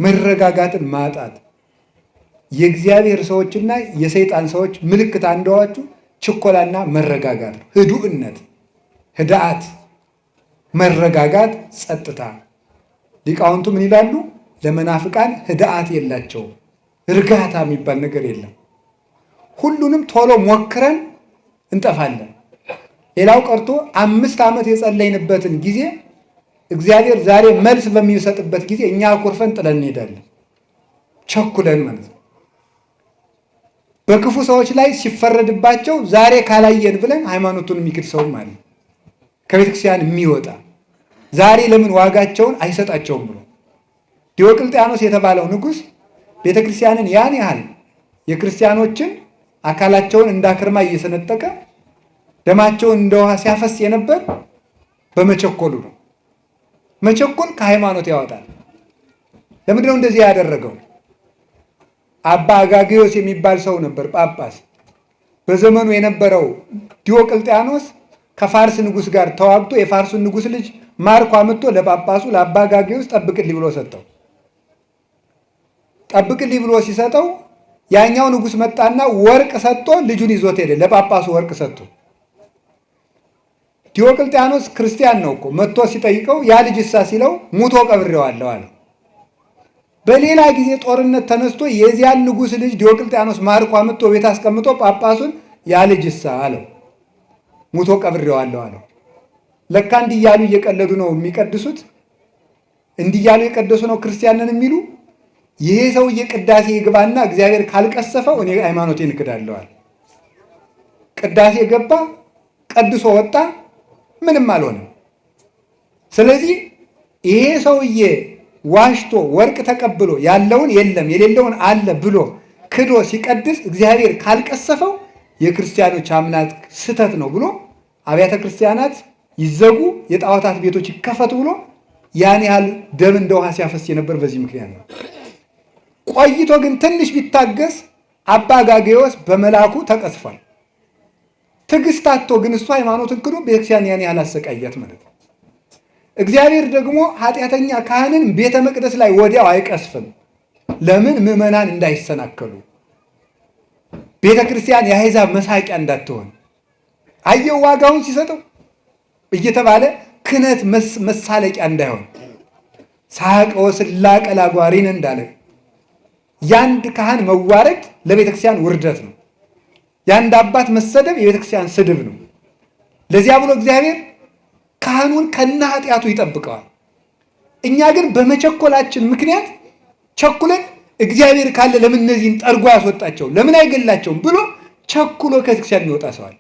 መረጋጋትን ማጣት የእግዚአብሔር ሰዎችና የሰይጣን ሰዎች ምልክት አንዷቹ ችኮላና መረጋጋት ነው። ህዱእነት፣ ህድአት፣ መረጋጋት፣ ጸጥታ። ሊቃውንቱ ምን ይላሉ? ለመናፍቃን ህድአት የላቸውም። እርጋታ የሚባል ነገር የለም። ሁሉንም ቶሎ ሞክረን እንጠፋለን። ሌላው ቀርቶ 5 ዓመት የጸለይንበትን ጊዜ እግዚአብሔር ዛሬ መልስ በሚሰጥበት ጊዜ እኛ አኩርፈን ጥለን እንሄዳለን። ቸኩለን ማለት ነው። በክፉ ሰዎች ላይ ሲፈረድባቸው ዛሬ ካላየን ብለን ሃይማኖቱን የሚክድ ሰውም አለ። ከቤተክርስቲያን የሚወጣ ዛሬ ለምን ዋጋቸውን አይሰጣቸውም ብሎ ዲዮቅልጥያኖስ የተባለው ንጉሥ ቤተክርስቲያንን ያን ያህል የክርስቲያኖችን አካላቸውን እንዳክርማ እየሰነጠቀ ደማቸውን እንደ ውሃ ሲያፈስ የነበር በመቸኮሉ ነው። መቸኮል ከሃይማኖት ያወጣል። ለምንድን ነው እንደዚህ ያደረገው? አባ አጋግዮስ የሚባል ሰው ነበር ጳጳስ። በዘመኑ የነበረው ዲዮቅልጥያኖስ ከፋርስ ንጉሥ ጋር ተዋግቶ የፋርሱን ንጉሥ ልጅ ማርኮ አምጥቶ ለጳጳሱ ለአባ አጋግዮስ ጠብቅልኝ ብሎ ሰጠው። ጠብቅልኝ ብሎ ሲሰጠው ያኛው ንጉሥ መጣና ወርቅ ሰጥቶ ልጁን ይዞት ሄደ። ለጳጳሱ ወርቅ ሰጥቶ ዲዮቅልጥያኖስ ክርስቲያን ነው እኮ መጥቶ ሲጠይቀው ያ ልጅ እሳ ሲለው ሙቶ ቀብሬዋለሁ አለ። በሌላ ጊዜ ጦርነት ተነስቶ የዚያን ንጉሥ ልጅ ዲዮቅልጥያኖስ ማርኮ አምጥቶ ቤት አስቀምጦ ጳጳሱን ያ ልጅ እሳ አለው ሙቶ ቀብሬዋለሁ አለው። ለካ እንዲህ እያሉ እየቀለዱ ነው የሚቀድሱት። እንዲህ እያሉ የቀደሱ ነው ክርስቲያንን የሚሉ። ይሄ ሰውዬ ቅዳሴ ይግባና እግዚአብሔር ካልቀሰፈው እኔ ሃይማኖቴን እክዳለዋል። ቅዳሴ ገባ፣ ቀድሶ ወጣ፣ ምንም አልሆነም። ስለዚህ ይሄ ሰውዬ ዋሽቶ ወርቅ ተቀብሎ ያለውን የለም የሌለውን አለ ብሎ ክዶ ሲቀድስ እግዚአብሔር ካልቀሰፈው የክርስቲያኖች አምላክ ስተት ነው ብሎ አብያተ ክርስቲያናት ይዘጉ፣ የጣዖታት ቤቶች ይከፈቱ ብሎ ያን ያህል ደም እንደ ውሃ ሲያፈስ የነበር በዚህ ምክንያት ነው። ቆይቶ ግን ትንሽ ቢታገስ አባ አጋግዮስ በመላኩ ተቀስፏል። ትዕግስት አጥቶ ግን እሱ ሃይማኖትን ክዶ ቤተክርስቲያን ያን ያህል አሰቃያት ማለት ነው። እግዚአብሔር ደግሞ ኃጢአተኛ ካህንን ቤተ መቅደስ ላይ ወዲያው አይቀስፍም። ለምን? ምዕመናን እንዳይሰናከሉ፣ ቤተ ክርስቲያን የአሕዛብ መሳቂያ እንዳትሆን። አየው ዋጋውን ሲሰጠው እየተባለ ክህነት መሳለቂያ እንዳይሆን። ሳቀ ወስላቀ ላጓሪን እንዳለ ያንድ ካህን መዋረድ ለቤተ ክርስቲያን ውርደት ነው። ያንድ አባት መሰደብ የቤተ ክርስቲያን ስድብ ነው። ለዚያ ብሎ እግዚአብሔር ካህኑን ከነ ኃጢአቱ ይጠብቀዋል። እኛ ግን በመቸኮላችን ምክንያት ቸኩለን እግዚአብሔር ካለ ለምን እነዚህን ጠርጎ ያስወጣቸው ለምን አይገላቸውም ብሎ ቸኩሎ ከቤተክርስቲያን የሚወጣ ሰዋል።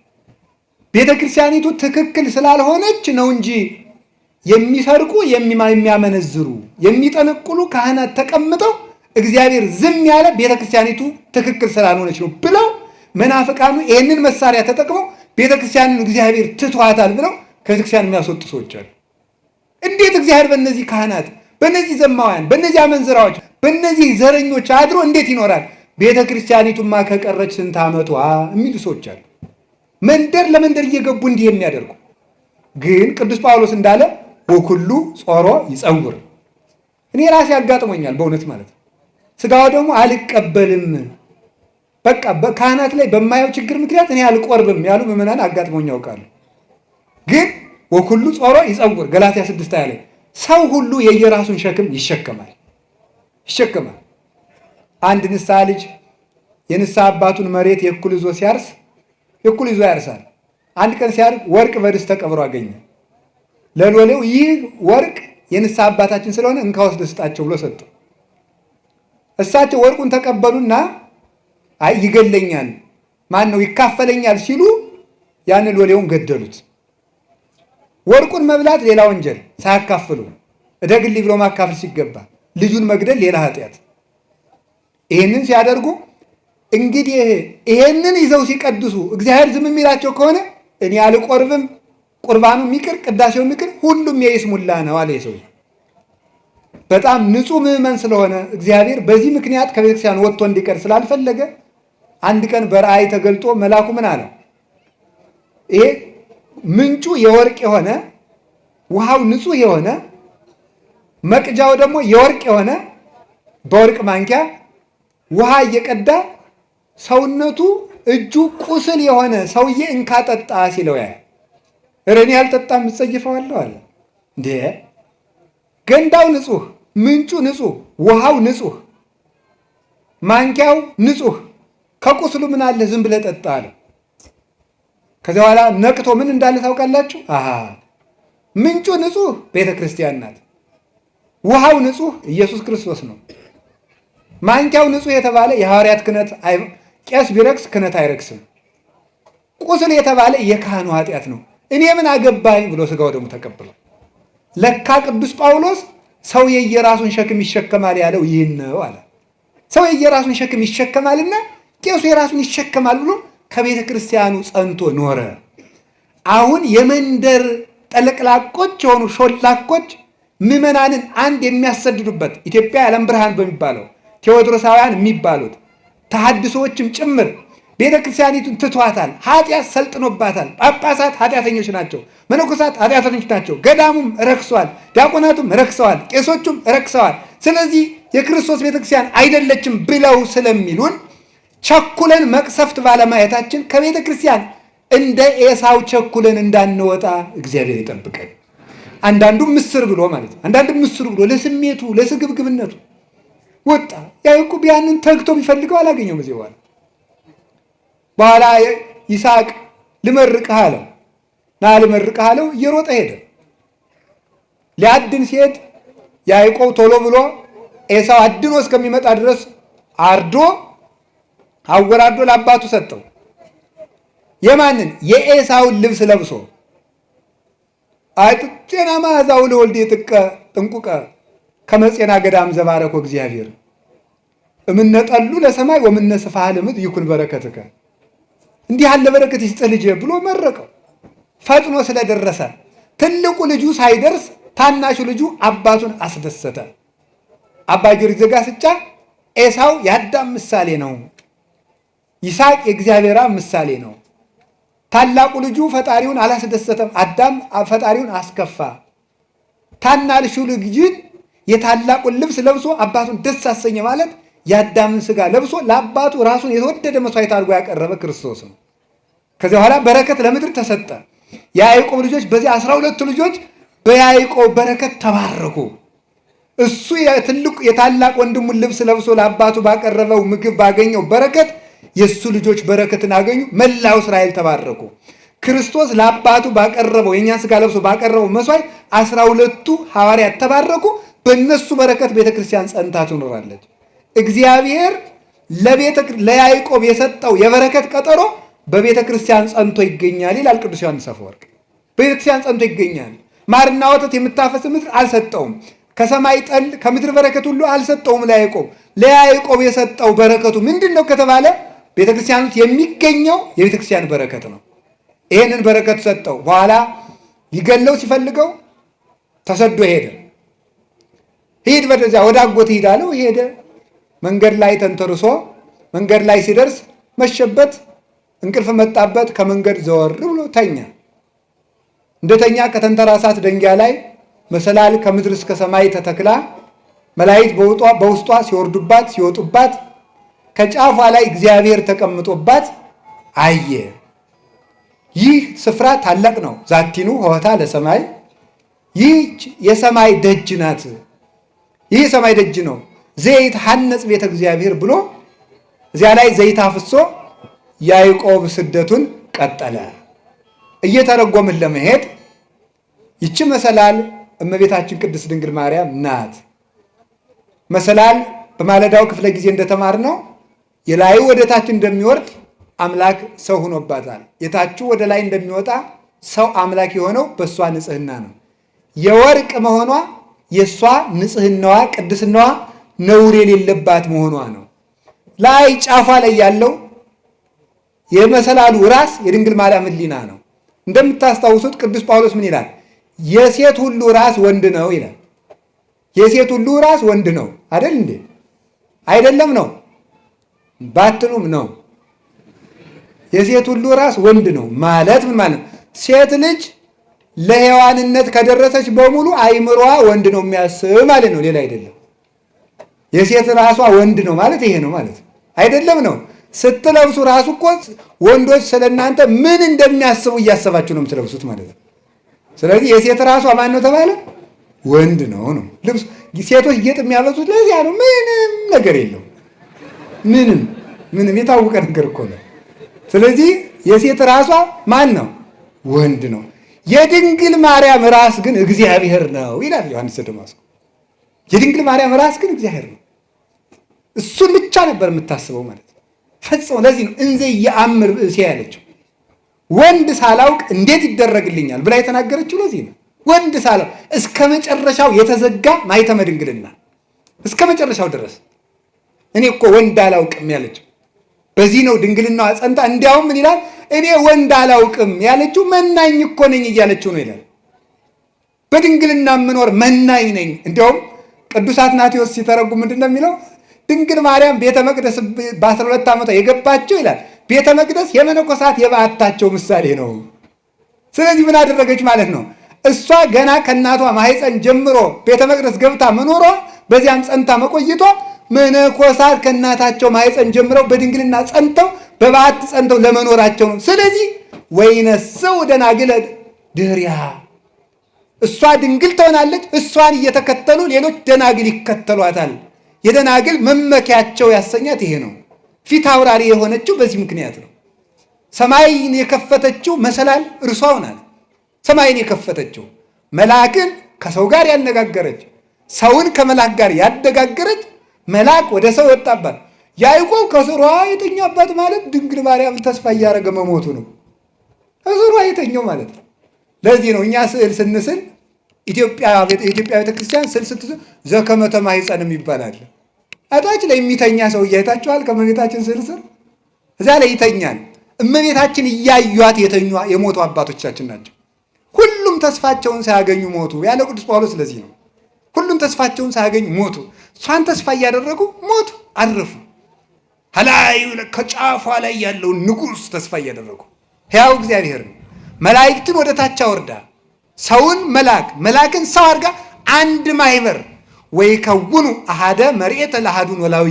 ቤተክርስቲያኒቱ ትክክል ስላልሆነች ነው እንጂ የሚሰርቁ የሚያመነዝሩ የሚጠነቁሉ ካህናት ተቀምጠው እግዚአብሔር ዝም ያለ ቤተክርስቲያኒቱ ትክክል ስላልሆነች ነው ብለው መናፍቃኑ ይህንን መሳሪያ ተጠቅመው ቤተክርስቲያንን እግዚአብሔር ትቷታል ብለው ከቤተክርስቲያን የሚያስወጡ ሰዎች አሉ። እንዴት እግዚአብሔር በእነዚህ ካህናት፣ በእነዚህ ዘማውያን፣ በእነዚህ አመንዝራዎች፣ በእነዚህ ዘረኞች አድሮ እንዴት ይኖራል? ቤተክርስቲያኒቱማ ከቀረች ስንት ዓመቷ የሚሉ ሰዎች አሉ። መንደር ለመንደር እየገቡ እንዲህ የሚያደርጉ ግን ቅዱስ ጳውሎስ እንዳለ ወኩሉ ጾሮ ይጸውር። እኔ ራሴ አጋጥሞኛል በእውነት ማለት ነው። ስጋው ደግሞ አልቀበልም በቃ በካህናት ላይ በማየው ችግር ምክንያት እኔ አልቆርብም ያሉ ምዕመናን አጋጥሞኝ ያውቃሉ። ግን ወኩሉ ጾሮ ይጸውር ገላትያ 6 ያለ ሰው ሁሉ የየራሱን ሸክም ይሸከማል። አንድ ንስሐ ልጅ የንስሐ አባቱን መሬት የእኩል ይዞ ሲያርስ የእኩል ይዞ ያርሳል። አንድ ቀን ሲያርግ ወርቅ በድስት ተቀብሮ አገኘ። ለሎሌው ይህ ወርቅ የንስሐ አባታችን ስለሆነ እንካ ወስደህ ስጣቸው ብሎ ሰጠው። እሳቸው ወርቁን ተቀበሉና አይ ይገለኛል፣ ማን ነው ይካፈለኛል ሲሉ ያንን ሎሌውን ገደሉት። ወርቁን መብላት ሌላ ወንጀል ሳያካፍሉ እደግልኝ ብሎ ማካፈል ሲገባ ልጁን መግደል ሌላ ኃጢአት። ይህንን ሲያደርጉ እንግዲህ ይሄንን ይዘው ሲቀድሱ እግዚአብሔር ዝም የሚላቸው ከሆነ እኔ አልቆርብም፣ ቁርባኑ የሚቅር ቅዳሴው የሚቅር ሁሉም የይስሙላ ነው አለ ሰው። በጣም ንጹሕ ምዕመን ስለሆነ እግዚአብሔር በዚህ ምክንያት ከቤተክርስቲያን ወጥቶ እንዲቀር ስላልፈለገ አንድ ቀን በራእይ ተገልጦ መልአኩ ምን አለ? ይሄ ምንጩ የወርቅ የሆነ ውሃው ንጹሕ የሆነ መቅጃው ደግሞ የወርቅ የሆነ በወርቅ ማንኪያ ውሃ እየቀዳ ሰውነቱ እጁ ቁስል የሆነ ሰውዬ እንካ ጠጣ ሲለው ያያል። እኔ አልጠጣም እጸይፈዋለሁ አለ። እንዴ ገንዳው ንጹህ፣ ምንጩ ንጹህ፣ ውሃው ንጹህ፣ ማንኪያው ንጹህ፣ ከቁስሉ ምን አለ ዝም ብለህ ጠጣ አለ። ከዚያ በኋላ ነቅቶ ምን እንዳለ ታውቃላችሁ? ምንጩ ንጹህ ቤተ ክርስቲያን ናት። ውሃው ንጹህ ኢየሱስ ክርስቶስ ነው። ማንኪያው ንጹህ የተባለ የሐዋርያት ክህነት፣ ቄስ ቢረክስ ክህነት አይረክስም። ቁስል የተባለ የካህኑ ኃጢአት ነው። እኔ ምን አገባኝ ብሎ ሥጋው ደግሞ ተቀብሏል። ለካ ቅዱስ ጳውሎስ ሰው የየራሱን ሸክም ይሸከማል ያለው ይህን ነው አለ። ሰው የየራሱን ሸክም ይሸከማልና ቄሱ የራሱን ይሸከማል ብሎ ከቤተ ክርስቲያኑ ጸንቶ ኖረ። አሁን የመንደር ጠለቅላቆች የሆኑ ሾላኮች ምዕመናንን አንድ የሚያሰድዱበት ኢትዮጵያ የዓለም ብርሃን በሚባለው ቴዎድሮሳውያን የሚባሉት ተሐድሶዎችም ጭምር ቤተ ክርስቲያኒቱን ትቷታል። ኃጢአት ሰልጥኖባታል። ጳጳሳት ኃጢአተኞች ናቸው። መነኮሳት ኃጢአተኞች ናቸው። ገዳሙም ረክሰዋል። ዲያቆናቱም ረክሰዋል። ቄሶቹም ረክሰዋል። ስለዚህ የክርስቶስ ቤተክርስቲያን አይደለችም ብለው ስለሚሉን ቸኩለን መቅሰፍት ባለማየታችን ከቤተ ክርስቲያን እንደ ኤሳው ቸኩለን እንዳንወጣ እግዚአብሔር ይጠብቀን። አንዳንዱ ምስር ብሎ ማለት ነው። አንዳንዱ ምስር ብሎ ለስሜቱ ለስግብግብነቱ ወጣ። ያዕቆብ ያንን ተግቶ ቢፈልገው አላገኘውም። እዚህ በኋላ ይስሐቅ ልመርቅህ አለው። ና ልመርቅህ አለው። እየሮጠ ሄደ። ሊያድን ሲሄድ ያዕቆብ ቶሎ ብሎ ኤሳው አድኖ እስከሚመጣ ድረስ አርዶ አወራዶ ለአባቱ ሰጠው። የማንን? የኤሳውን ልብስ ለብሶ አይጥጤና ማዛው ለወልድ የጥቀ ጥንቁቀ ከመጼና ገዳም ዘባረኮ እግዚአብሔር እምነጠሉ ለሰማይ ወምነ ስፋህ ለምድር ይኩን በረከትከ። እንዲህ ያለ በረከት ይስጥህ ልጄ ብሎ መረቀው። ፈጥኖ ስለደረሰ ትልቁ ልጁ ሳይደርስ ታናሹ ልጁ አባቱን አስደሰተ። አባ ጊዮርጊስ ዘጋስጫ ኤሳው የአዳም ምሳሌ ነው፣ ይስሐቅ የእግዚአብሔር ምሳሌ ነው። ታላቁ ልጁ ፈጣሪውን አላስደሰተም፣ አዳም ፈጣሪውን አስከፋ። ታናሹ ልጅ የታላቁን ልብስ ለብሶ አባቱን ደስ አሰኘ ማለት የአዳምን ሥጋ ለብሶ ለአባቱ ራሱን የተወደደ መስዋዕት አድርጎ ያቀረበ ክርስቶስ ነው። ከዚያ በኋላ በረከት ለምድር ተሰጠ። የያዕቆብ ልጆች በዚህ 12 ልጆች በያዕቆብ በረከት ተባረኩ። እሱ የትልቁ የታላቅ ወንድሙን ልብስ ለብሶ ለአባቱ ባቀረበው ምግብ ባገኘው በረከት የእሱ ልጆች በረከትን አገኙ። መላው እስራኤል ተባረኩ። ክርስቶስ ለአባቱ ባቀረበው የእኛን ሥጋ ለብሶ ባቀረበው መስዋዕት 12ቱ ሐዋርያት ተባረኩ። በእነሱ በረከት ቤተክርስቲያን ጸንታ ትኖራለች። እግዚአብሔር ለያዕቆብ የሰጠው የበረከት ቀጠሮ በቤተ ክርስቲያን ጸንቶ ይገኛል ይላል ቅዱስ ዮሐንስ አፈወርቅ። በቤተ ክርስቲያን ጸንቶ ይገኛል። ማርና ወተት የምታፈስ ምድር አልሰጠውም። ከሰማይ ጠል ከምድር በረከት ሁሉ አልሰጠውም ለያዕቆብ። ለያዕቆብ የሰጠው በረከቱ ምንድን ነው ከተባለ ቤተ ክርስቲያን ውስጥ የሚገኘው የቤተ ክርስቲያን በረከት ነው። ይህንን በረከት ሰጠው። በኋላ ሊገለው ሲፈልገው ተሰዶ ሄደ። ሂድ ወደዚያ ወደ አጎት ሂድ አለው። ሄደ። መንገድ ላይ ተንተርሶ መንገድ ላይ ሲደርስ መሸበት፣ እንቅልፍ መጣበት። ከመንገድ ዘወር ብሎ ተኛ። እንደተኛ ከተንተራሳት ደንጊያ ላይ መሰላል ከምድር እስከ ሰማይ ተተክላ መላእክት በውስጧ ሲወርዱባት ሲወጡባት ከጫፏ ላይ እግዚአብሔር ተቀምጦባት አየ። ይህ ስፍራ ታላቅ ነው። ዛቲኑ ሆታ ለሰማይ፣ ይህች የሰማይ ደጅ ናት። ይህ የሰማይ ደጅ ነው። ዘይት ሐነጽ ቤተ እግዚአብሔር ብሎ እዚያ ላይ ዘይት አፍሶ ያዕቆብ ስደቱን ቀጠለ። እየተረጎምን ለመሄድ ይቺ መሰላል እመቤታችን ቅድስት ድንግል ማርያም ናት። መሰላል በማለዳው ክፍለ ጊዜ እንደተማርነው የላዩ ወደ ታች እንደሚወርድ አምላክ ሰው ሆኖባታል። የታቹ ወደ ላይ እንደሚወጣ ሰው አምላክ የሆነው በእሷ ንጽህና ነው። የወርቅ መሆኗ የእሷ ንጽህናዋ ቅድስናዋ ነውር የሌለባት መሆኗ ነው። ላይ ጫፏ ላይ ያለው የመሰላሉ ራስ የድንግል ማርያም ሕሊና ነው። እንደምታስታውሱት ቅዱስ ጳውሎስ ምን ይላል? የሴት ሁሉ ራስ ወንድ ነው ይላል። የሴት ሁሉ ራስ ወንድ ነው አይደል እንዴ? አይደለም ነው ባትሉም ነው። የሴት ሁሉ ራስ ወንድ ነው ማለት ምን ማለት? ሴት ልጅ ለሔዋንነት ከደረሰች በሙሉ አይምሯ ወንድ ነው የሚያስብ ማለት ነው። ሌላ አይደለም። የሴት ራሷ ወንድ ነው ማለት ይሄ ነው ማለት አይደለም ነው። ስትለብሱ ራሱ እኮ ወንዶች ስለእናንተ ምን እንደሚያስቡ እያሰባችሁ ነው የምትለብሱት ማለት ነው። ስለዚህ የሴት ራሷ ማን ነው ተባለ? ወንድ ነው ነው ልብሱ። ሴቶች ጌጥ የሚያበዙት ለዚያ ነው። ምንም ነገር የለው። ምንም የታወቀ ነገር እኮ ነው። ስለዚህ የሴት ራሷ ማን ነው? ወንድ ነው። የድንግል ማርያም ራስ ግን እግዚአብሔር ነው ይላል ዮሐንስ ዘደማስቆ። የድንግል ማርያም ራስ ግን እግዚአብሔር ነው። እሱን ብቻ ነበር የምታስበው ማለት ነው ፈጽሞ። ለዚህ ነው እንዘ የአምር ብእሴ ያለችው። ወንድ ሳላውቅ እንዴት ይደረግልኛል ብላ የተናገረችው ለዚህ ነው። ወንድ ሳላውቅ እስከ መጨረሻው የተዘጋ ማኅተመ ድንግልና እስከ መጨረሻው ድረስ እኔ እኮ ወንድ አላውቅም ያለችው በዚህ ነው ድንግልናዋ ጸንታ። እንዲያውም ምን ይላል? እኔ ወንድ አላውቅም ያለችው መናኝ እኮ ነኝ እያለችው ነው ይላል። በድንግልና የምኖር መናኝ ነኝ። እንዲያውም ቅዱስ አትናቴዎስ ሲተረጉም ምንድን ነው የሚለው? ድንግል ማርያም ቤተ መቅደስ በ12 ዓመቷ የገባቸው ይላል። ቤተ መቅደስ የመነኮሳት የበዓታቸው ምሳሌ ነው። ስለዚህ ምን አደረገች ማለት ነው? እሷ ገና ከእናቷ ማኅፀን ጀምሮ ቤተ መቅደስ ገብታ መኖሯ፣ በዚያም ጸንታ መቆይቷ መነኮሳት ከእናታቸው ማኅፀን ጀምረው በድንግልና ጸንተው በበዓት ጸንተው ለመኖራቸው ነው። ስለዚህ ወይነስው ደናግል ድኅሪሃ፣ እሷ ድንግል ትሆናለች። እሷን እየተከተሉ ሌሎች ደናግል ይከተሏታል። የደናግል መመኪያቸው ያሰኛት ይሄ ነው። ፊት አውራሪ የሆነችው በዚህ ምክንያት ነው። ሰማይን የከፈተችው መሰላል እርሷው ናት። ሰማይን የከፈተችው መልአክን ከሰው ጋር ያነጋገረች፣ ሰውን ከመልአክ ጋር ያነጋገረች፣ መልአክ ወደ ሰው ወጣባት። ያዕቆብ ከስሯ የተኛባት ማለት ድንግል ማርያምን ተስፋ እያደረገ መሞቱ ነው። ከስሯ የተኛው ማለት ነው። ለዚህ ነው እኛ ስዕል ስንስል የኢትዮጵያ ቤተክርስቲያን ስዕል ስትስል ዘከመ ተማኅፀንም ይባላል። አታች ላይ የሚተኛ ሰው እያይታችኋል። ከእመቤታችን ስዕል ስር እዚያ ላይ ይተኛል። እመቤታችን እያዩት የተኙ የሞቱ አባቶቻችን ናቸው። ሁሉም ተስፋቸውን ሳያገኙ ሞቱ ያለ ቅዱስ ጳውሎስ። ለዚህ ነው ሁሉም ተስፋቸውን ሳያገኙ ሞቱ። እሷን ተስፋ እያደረጉ ሞቱ፣ አረፉ። ከላዩ ከጫፏ ላይ ያለውን ንጉሥ ተስፋ እያደረጉ ሕያው እግዚአብሔር ነው። መላእክትን ወደ ታች አወርዳ ሰውን መላክን ሰው አድርጋ አንድ ማህበር ወይ ከውኑ አሃደ መርኤተ ለአሐዱ ኖላዊ፣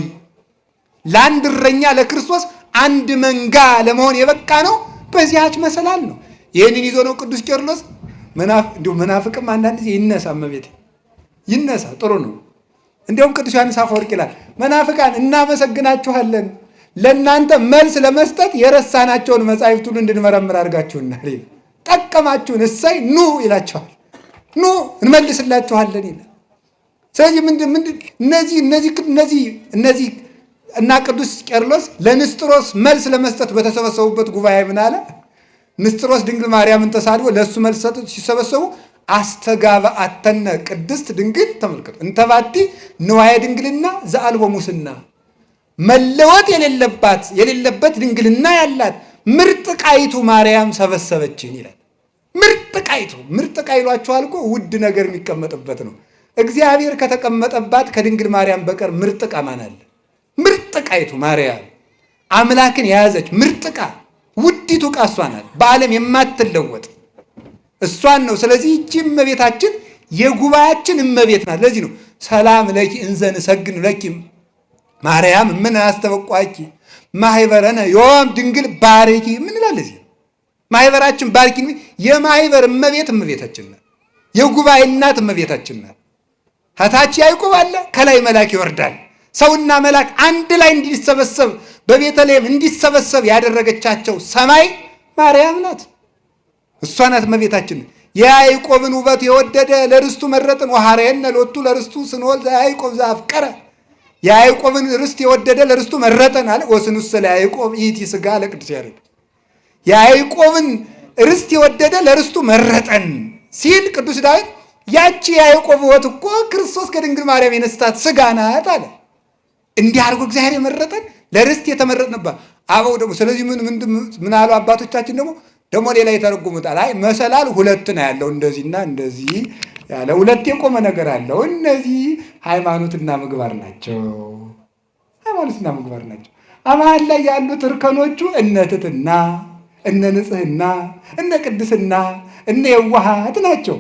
ለአንድ እረኛ ለክርስቶስ አንድ መንጋ ለመሆን የበቃ ነው በዚያች መሰላል ነው። ይህንን ይዞ ነው ቅዱስ ቄርሎስ እንዲሁ መናፍቅም አንዳንድ ጊዜ ይነሳ፣ እመቤቴ ይነሳ፣ ጥሩ ነው። እንዲሁም ቅዱስ ዮሐንስ አፈወርቅ ይላል መናፍቃን እናመሰግናችኋለን፣ ለእናንተ መልስ ለመስጠት የረሳናቸውን መጻሕፍት ሁሉ እንድንመረምር አድርጋችሁናል ይላል። ጠቀማችሁን፣ እሰይ ኑ ይላችኋል። ኑ እንመልስላችኋለን ይላል። ስለዚህ እነዚህ እና ቅዱስ ቄርሎስ ለንስጥሮስ መልስ ለመስጠት በተሰበሰቡበት ጉባኤ ምን አለ? ንስጥሮስ ድንግል ማርያምን ተሳድቦ ለእሱ መልስ ሰጡት። ሲሰበሰቡ አስተጋብአተነ ቅድስት ድንግል፣ ተመልከቱ፣ እንተባቲ ንዋየ ድንግልና ዘአልቦ ሙስና፣ መለወጥ የሌለበት ድንግልና ያላት ምርጥ ቃይቱ ማርያም ሰበሰበችን ይላል። ምርጥ ቃ ይሏችኋል እኮ ውድ ነገር የሚቀመጥበት ነው። እግዚአብሔር ከተቀመጠባት ከድንግል ማርያም በቀር ምርጥ ቃ ማን አለ? ምርጥ ቃይቱ ማርያም አምላክን የያዘች ምርጥ ቃ፣ ውዲቱ ቃ እሷ ናት። በዓለም የማትለወጥ እሷን ነው። ስለዚህ ይህች እመቤታችን የጉባኤያችን እመቤት ናት። ለዚህ ነው ሰላም ለኪ እንዘ ንሰግድ ለኪ ማርያም ምን አስተበቋቂ ማህበረነ ዮም ድንግል ባርኪ ምን ይላል? እዚህ ማህበራችን ባርኪ። የማህበር እመቤታችን ናት። የጉባኤ እናት እመቤታችን ናት። ከታች ያዕቆብ አለ፣ ከላይ መልአክ ይወርዳል። ሰውና መልአክ አንድ ላይ እንዲሰበሰብ በቤተልሔም እንዲሰበሰብ ያደረገቻቸው ሰማይ ማርያም ናት። እሷ ናት እመቤታችን። የያዕቆብን ውበት የወደደ ለርስቱ መረጥን፣ ወሐረየነ ሎቱ ለርስቱ ስንወልድ ያዕቆብ ዘአፍቀረ። የያዕቆብን ርስት የወደደ ለርስቱ መረጠን አለ። ወስኑሰ ለያዕቆብ ይእቲ ሥጋ ለቅዱስ ያሬድ። የያዕቆብን ርስት የወደደ ለርስቱ መረጠን ሲል ቅዱስ ዳዊት ያቺ የያዕቆብ ውበት እኮ ክርስቶስ ከድንግል ማርያም የነስታት ሥጋ ናት አለ። እንዲህ አድርጎ እግዚአብሔር የመረጠን ለርስት የተመረጥንባት አበው ደግሞ። ስለዚህ ምን አሉ አባቶቻችን ደግሞ ሌላ የተረጉሙታል። አይ መሰላል ሁለት ነው ያለው፣ እንደዚህና እንደዚህ ያለ ሁለት የቆመ ነገር አለው። እነዚህ ሃይማኖትና ምግባር ናቸው። ሃይማኖትና ምግባር ናቸው። አማን ላይ ያሉት እርከኖቹ እነ ትሕትና፣ እነ ንጽሕና፣ እነ ቅድስና፣ እነ የዋሃት ናቸው።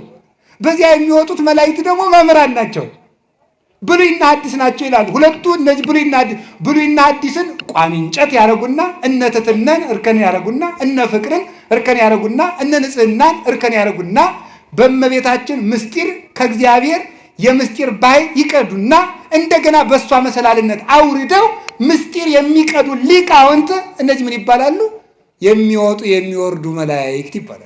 በዚያ የሚወጡት መላእክት ደግሞ መምህራን ናቸው። ብሉይና አዲስ ናቸው ይላሉ። ሁለቱ እነዚህ ብሉይና አዲስን ቋሚ እንጨት ያደረጉና እነ ትሕትናን እርከን ያደረጉና እነ ፍቅርን እርከን ያደረጉና እነ ንጽሕናን እርከን ያደረጉና በእመቤታችን ምስጢር ከእግዚአብሔር የምስጢር ባሕር ይቀዱና እንደገና በእሷ መሰላልነት አውርደው ምስጢር የሚቀዱ ሊቃውንት እነዚህ ምን ይባላሉ? የሚወጡ የሚወርዱ መላእክት ይባላሉ።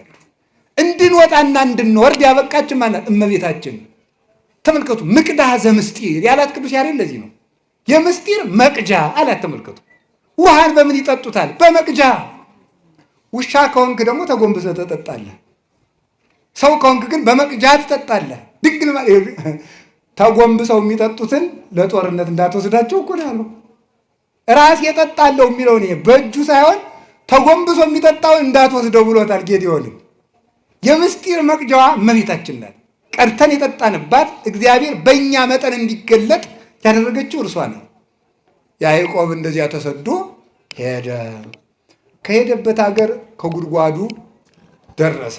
እንድንወጣና እንድንወርድ ያበቃችን ማናት? እመቤታችን። ተመልከቱ፣ ምቅዳህ ዘምስጢር ያላት ቅዱስ ያሬድ ለዚህ ነው። የምስጢር መቅጃ አላት። ተመልከቱ፣ ውሃን በምን ይጠጡታል? በመቅጃ። ውሻ ከሆንክ ደግሞ ተጎንብሰህ ትጠጣለህ። ሰው ከሆንክ ግን በመቅጃ ትጠጣለህ። ድንግል ተጎንብሰው የሚጠጡትን ለጦርነት እንዳትወስዳቸው እኮ ነው ያለው። ራስ የጠጣለው የሚለው እኔ በእጁ ሳይሆን ተጎንብሶ የሚጠጣውን እንዳትወስደው ብሎታል ጌዴዎንን። የምስጢር መቅጃዋ እመቤታችን ናት። ቀድተን የጠጣንባት እግዚአብሔር በእኛ መጠን እንዲገለጥ ያደረገችው እርሷ ናት። ያዕቆብ እንደዚያ ተሰዶ ሄደ። ከሄደበት ሀገር ከጉድጓዱ ደረሰ።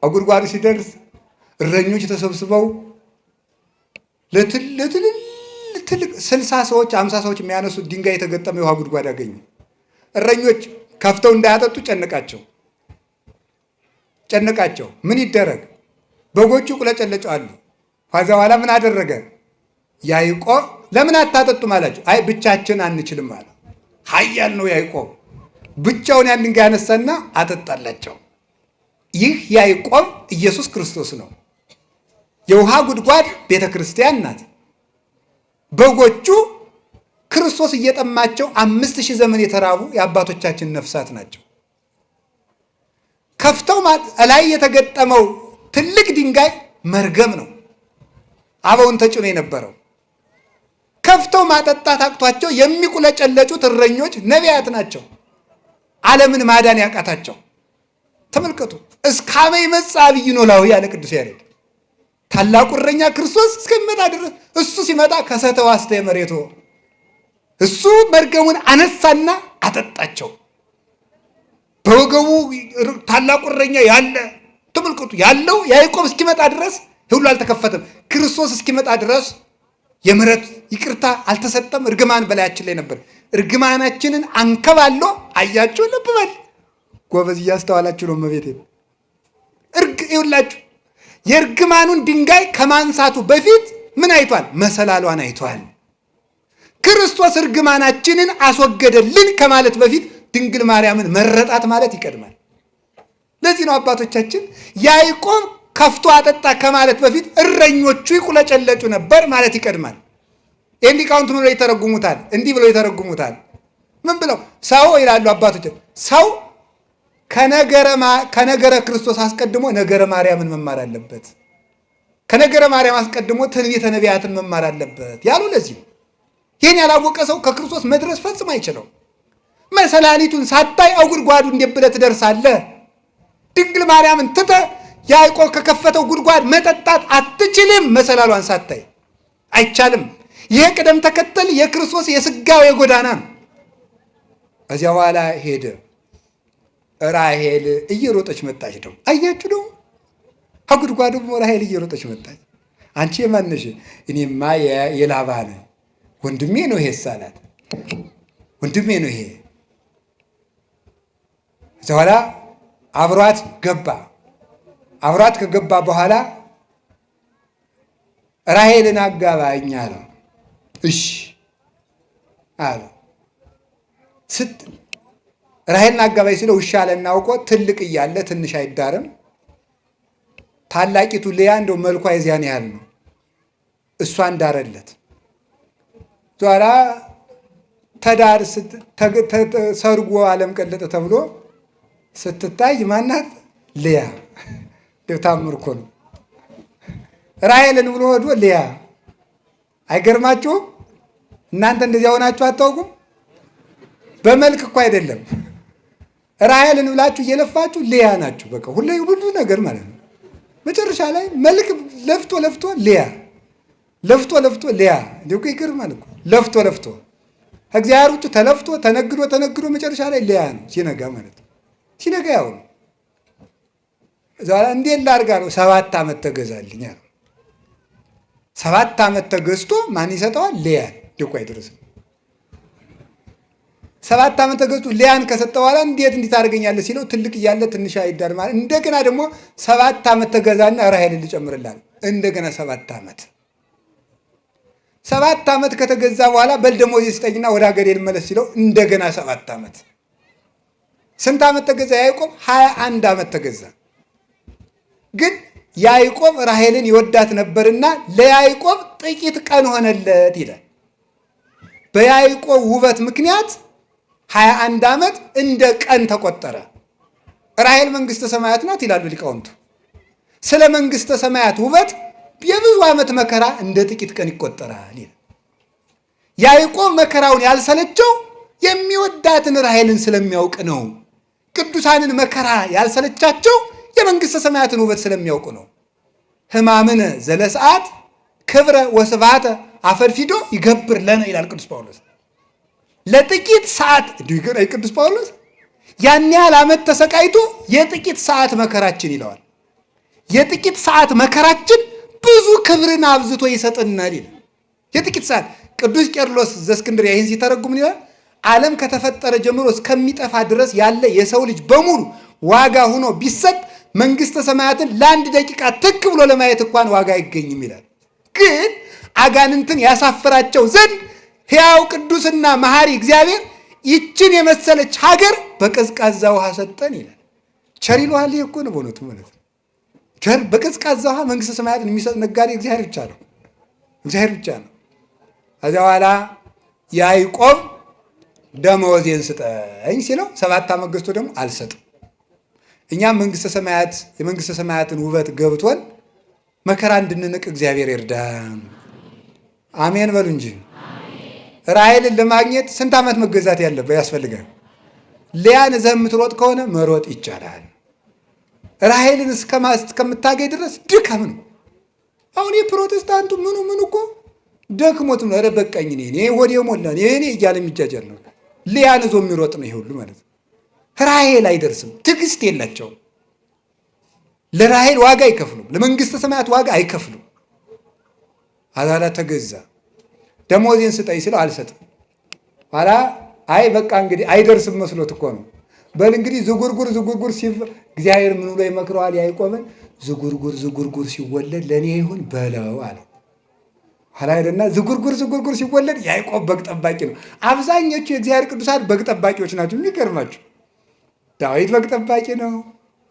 ጉድጓዱ ሲደርስ እረኞች ተሰብስበው ለትልቅ 60 ሰዎች 50 ሰዎች የሚያነሱት ድንጋይ የተገጠመ የውሃ ጉድጓድ አገኘ። እረኞች ከፍተው እንዳያጠጡ ጨነቃቸው። ምን ይደረግ? በጎቹ ቁለጨለጫሉ። ከዛ በኋላ ምን አደረገ? ያዕቆብ ለምን አታጠጡም አላቸው። አይ ብቻችን አንችልም አለ። ኃያል ነው ያዕቆብ። ብቻውን ያን ድንጋይ ያነሳና አጠጣላቸው። ይህ ያዕቆብ ኢየሱስ ክርስቶስ ነው። የውሃ ጉድጓድ ቤተ ክርስቲያን ናት። በጎቹ ክርስቶስ እየጠማቸው 5000 ዘመን የተራቡ የአባቶቻችን ነፍሳት ናቸው። ከፍተው ላይ የተገጠመው ትልቅ ድንጋይ መርገም ነው። አበውን ተጭኖ የነበረው ከፍተው ማጠጣት አቅቷቸው የሚቁለጨለጩት እረኞች ነቢያት ናቸው። ዓለምን ማዳን ያቃታቸው ተመልከቱ። እስካመ ይመጽእ ዐቢይ ኖላዊ ያለ ቅዱስ ያሬድ ታላቁ እረኛ ክርስቶስ እስከሚመጣ ድረስ እሱ ሲመጣ ከሰተ ዋስተ መሬቶ እሱ መርገሙን አነሳና አጠጣቸው። በወገቡ ታላቁ እረኛ ያለ ተመልከቱ ያለው ያዕቆብ እስኪመጣ ድረስ ሁሉ አልተከፈተም። ክርስቶስ እስኪመጣ ድረስ የምሕረት ይቅርታ አልተሰጠም። እርግማን በላያችን ላይ ነበር። እርግማናችንን አንከባሎ አያችሁ። ልብ በል ጎበዝ፣ እያስተዋላችሁ ነው። እመቤቴ ይውላችሁ የእርግማኑን ድንጋይ ከማንሳቱ በፊት ምን አይቷል? መሰላሏን አይቷል። ክርስቶስ እርግማናችንን አስወገደልን ከማለት በፊት ድንግል ማርያምን መረጣት ማለት ይቀድማል። ለዚህ ነው አባቶቻችን ያዕቆብ ከፍቶ አጠጣ ከማለት በፊት እረኞቹ ይቁለጨለጩ ነበር ማለት ይቀድማል። ይህን ሊቃውንት ምን ብለው ይተረጉሙታል? እንዲህ ብለው ይተረጉሙታል። ምን ብለው? ሰው ይላሉ አባቶች፣ ሰው ከነገረ ክርስቶስ አስቀድሞ ነገረ ማርያምን መማር አለበት። ከነገረ ማርያም አስቀድሞ ትንቢተ ነቢያትን መማር አለበት ያሉ ለዚህ ነው። ይህን ያላወቀ ሰው ከክርስቶስ መድረስ ፈጽሞ አይችለው። መሰላሊቱን ሳታይ ጉድጓዱ እንዴት ብለህ ትደርሳለህ? ድንግል ማርያምን ትተህ ያዕቆብ ከከፈተው ጉድጓድ መጠጣት አትችልም። መሰላሏን ሳታይ አይቻልም። ይሄ ቅደም ተከተል የክርስቶስ የሥጋዌ ጎዳና ነው። ከዚያ በኋላ ሄደ። ራሔል እየሮጠች መጣች። ደግሞ አያችሁ ነው ከጉድጓዱ ራሔል እየሮጠች መጣች። አንቺ የማን ነሽ? እኔማ የላባ ነኝ። ወንድሜ ነው ይሄ ሳላት ወንድሜ ነው ይሄ። ከዚያ በኋላ አብሯት ገባ። አብሯት ከገባ በኋላ ራሔልን አጋባኝ አለው። እሺ አለው። ራሔልን አጋባኝ ሲለው እሺ አለና አውቆ ትልቅ እያለ ትንሽ አይዳርም። ታላቂቱ ልያ እንደው መልኳ የዚያን ያህል ነው። እሷን ዳረለት። ኋላ ተዳር ሰርጎ ዓለም ቀለጠ ተብሎ ስትታይ ማናት? ልያ። ታምር እኮ ነው። ራሔልን ብሎ ወዶ ልያ። አይገርማችሁም? እናንተ እንደዚያ ሆናችሁ አታውቁም? በመልክ እኮ አይደለም። ራሔልን ብላችሁ እየለፋችሁ ልያ ናችሁ። በቃ ሁሉ ነገር ማለት ነው። መጨረሻ ላይ መልክ ለፍቶ ልያ፣ ለፍቶ ልያ። እንዲሁ ይገርማል እኮ ለፍቶ ከእግዚአብሔር ውጭ ተለፍቶ ተነግዶ መጨረሻ ላይ ልያ ነው ሲነጋ ማለት ነው። ሲነጋ ያው ነው። ዛሬ እንዴት ላድርጋ ነው? 7 ዓመት ተገዛልኝ አለ። 7 ዓመት ተገዝቶ ማን ይሰጠዋል? ሊያን ልኮ አይደርስም። 7 ዓመት ተገዝቶ ሊያን ከሰጠ በኋላ እንዴት ታደርገኛለህ ሲለው ትልቅ እያለ ትንሽ አይዳር ማለት እንደገና ደግሞ 7 ዓመት ተገዛና ራሔልን ልጨምርልሃል። እንደገና 7 ዓመት 7 ዓመት ከተገዛ በኋላ በል ደሞዝ ስጠኝና ወደ ሀገሬ ልመለስ ሲለው እንደገና 7 ዓመት። ስንት ዓመት ተገዛ ያዕቆብ? 21 ዓመት ተገዛ። ግን ያዕቆብ ራሔልን ይወዳት ነበርና ለያዕቆብ ጥቂት ቀን ሆነለት ይላል። በያዕቆብ ውበት ምክንያት 21 ዓመት እንደ ቀን ተቆጠረ። ራሔል መንግስተ ሰማያት ናት ይላሉ ሊቃውንቱ። ስለ መንግስተ ሰማያት ውበት የብዙ ዓመት መከራ እንደ ጥቂት ቀን ይቆጠራል ይላል። ያዕቆብ መከራውን ያልሰለቸው የሚወዳትን ራሔልን ስለሚያውቅ ነው። ቅዱሳንን መከራ ያልሰለቻቸው የመንግስተ ሰማያትን ውበት ስለሚያውቁ ነው። ሕማምነ ዘለሰዓት ክብረ ወስብሐተ አፈድፊዶ ይገብር ለነ ይላል ቅዱስ ጳውሎስ። ለጥቂት ሰዓት ቅዱስ ጳውሎስ ያን ያህል ዓመት ተሰቃይቶ የጥቂት ሰዓት መከራችን ይለዋል። የጥቂት ሰዓት መከራችን ብዙ ክብርን አብዝቶ ይሰጥናል ይላል። የጥቂት ሰዓት ቅዱስ ቄርሎስ ዘእስክንድርያ ይህን ሲተረጉም ይላል ዓለም ከተፈጠረ ጀምሮ እስከሚጠፋ ድረስ ያለ የሰው ልጅ በሙሉ ዋጋ ሆኖ ቢሰጥ መንግስተ ሰማያትን ለአንድ ደቂቃ ትክ ብሎ ለማየት እንኳን ዋጋ አይገኝም ይላል። ግን አጋንንትን ያሳፍራቸው ዘንድ ሕያው ቅዱስና መሐሪ እግዚአብሔር ይችን የመሰለች ሀገር በቀዝቃዛ ውሃ ሰጠን ይላል። ቸር ይሉሃል። ይሄ እኮ ነው በእውነቱ ማለት ነው። ቸር በቀዝቃዛ ውሃ መንግስተ ሰማያትን የሚሰጥ ነጋዴ እግዚአብሔር ብቻ ነው። እግዚአብሔር ብቻ ነው። ከዚያ በኋላ ያዕቆብ ደመወዜን ስጠኝ ሲለው 7 ዓመት ገዝቶ ደግሞ አልሰጥም። እኛም መንግስተ ሰማያት የመንግስተ ሰማያትን ውበት ገብቶን መከራ እንድንንቅ እግዚአብሔር ይርዳን። አሜን በሉ እንጂ። ራሔልን ለማግኘት ስንት ዓመት መገዛት ያስፈልጋል? ሊያን እዘህ የምትሮጥ ከሆነ መሮጥ ይቻላል። ራሔልን እስከምታገኝ ድረስ ድካም ነው። አሁን የፕሮቴስታንቱ ምኑ እኮ ደክሞት ነው። ኧረ በቃኝ እኔ ሆዴ ሞላ እኔ እያለ የሚጃጃል ነው። ሊያን እዞ የሚሮጥ ነው ይሄ ሁሉ ማለት ነው። ራሔል አይደርስም። ትዕግስት የላቸውም። ለራሔል ዋጋ አይከፍሉም። ለመንግስተ ሰማያት ዋጋ አይከፍሉም። አዛላ ተገዛ። ደሞዜን ስጠኝ ሲለው አልሰጥም። ኋላ አይ በቃ እንግዲህ አይደርስም መስሎት እኮ ነው። በል እንግዲህ ዝጉርጉር እግዚአብሔር ምን ብሎ ይመክረዋል ያዕቆብን? ዝጉርጉር ሲወለድ ለእኔ ይሁን በለው አለው። ኋላ ሄደና ዝጉርጉር ሲወለድ ያዕቆብ በግ ጠባቂ ነው። አብዛኞቹ የእግዚአብሔር ቅዱሳን በግ ጠባቂዎች ናቸው። የሚገርማቸው ዳዊት በግ ጠባቂ ነው።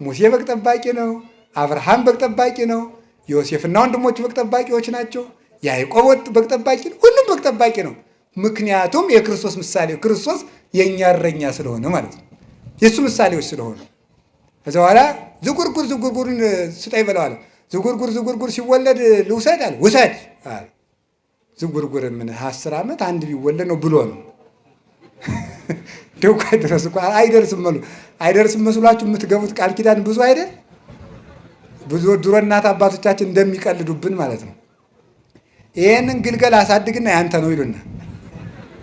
ሙሴ በግ ጠባቂ ነው። አብርሃም በግ ጠባቂ ነው። ዮሴፍና ወንድሞቹ በግ ጠባቂዎች ናቸው። ያዕቆብ በግ ጠባቂ ነው። ሁሉም በግ ጠባቂ ነው። ምክንያቱም የክርስቶስ ምሳሌ ክርስቶስ የእኛ እረኛ ስለሆነ ማለት ነው። የእሱ ምሳሌዎች ስለሆነ ከዚ በኋላ ዝጉርጉርን ስጠኝ በለዋል። ዝጉርጉር ሲወለድ ልውሰድ አለ። ውሰድ አለ። ዝጉርጉር ምን 10 ዓመት አንድ ቢወለድ ነው ብሎ ነው። ደውቃ ድረስ እኮ አይደርስም መስሏችሁ የምትገቡት ቃል ኪዳን ብዙ አይደል? ብዙ ድሮ እናት አባቶቻችን እንደሚቀልዱብን ማለት ነው። ይህንን ግልገል አሳድግና ያንተ ነው ይሉና